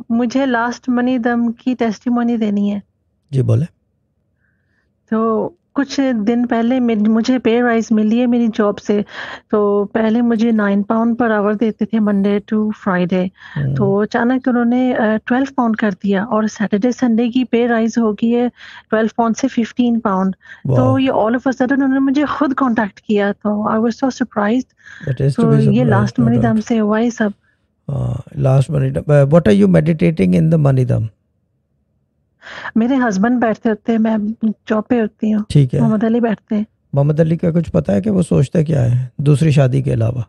मुझे last money दम की टेस्टिमोनी देनी है। जी बोले। तो कुछ दिन पहले मुझे पे राइज मिली है मेरी जॉब से। तो पहले मुझे 9 पाउंड पर आवर देते थे मंडे टू फ्राइडे। तो अचानक उन्होंने 12 पाउंड कर दिया और सैटरडे संडे की पे राइज हो गई है 12 पाउंड से 15 पाउंड। तो वाओ, ये ऑल ऑफ अ सडन उन्होंने मुझे खुद कांटेक्ट किया, तो I was so surprised. That is to तो बी ये सरप्राइज्ड, लास्ट नो मनी दम डाउट। से हुआ ही सब। लास्ट मनी दम, what are you meditating in the money दम? मेरे हस्बैंड बैठते होते हैं, मैं जॉब पे होती हूँ। ठीक है। मोहम्मद अली बैठते हैं। मोहम्मद अली का कुछ पता है कि वो सोचते क्या है दूसरी शादी के अलावा?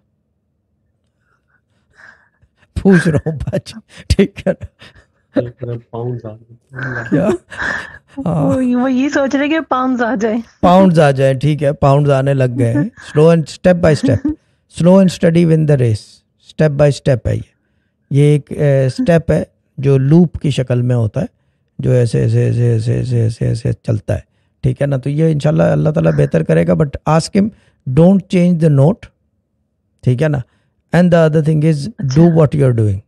पूछ रहा हूँ बाजी, ठीक है ना? क्या? हाँ, वो ये सोच रहे कि पाउंड्स आ जाए। पाउंड्स आ जाए, ठीक है, पाउंड्स आने लग गए हैं, slow and step by step. Slow and steady win the race, step by step है ये एक स्टेप है जो लूप की शक्ल में होता है, जो ऐसे ऐसे ऐसे ऐसे ऐसे ऐसे ऐसे चलता है, ठीक है ना? तो ये इंशाल्लाह अल्लाह ताला बेहतर करेगा, but ask him don't change the note, ठीक है ना? And the other thing is अच्छा, do what you are doing,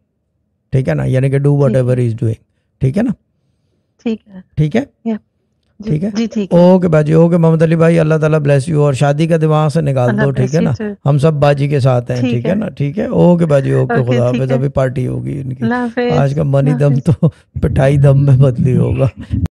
ठीक है ना? यानी कि डू वट ठीक एवर है, इज डूइंग, ठीक है ना? ठीक है। ठीक है, या जी ठीक है। जी, ठीक है। ओके बाजी, ओके मोहम्मद अली भाई, अल्लाह ताला ब्लेस यू, और शादी का दिमाग से निकाल अल्लाह दो, ठीक ब्लेस है यू ना? टू। हम सब बाजी के साथ हैं, ठीक ठीक है है। ना? ठीक है, ओके बाजी, ओके, ओके, खुदा ठीक हाफिज। है। अभी पार्टी होगी इनकी, अल्लाह हाफिज। आज का मनी अल्लाह दम हाफिज। तो पिटाई दम में बदली होगा।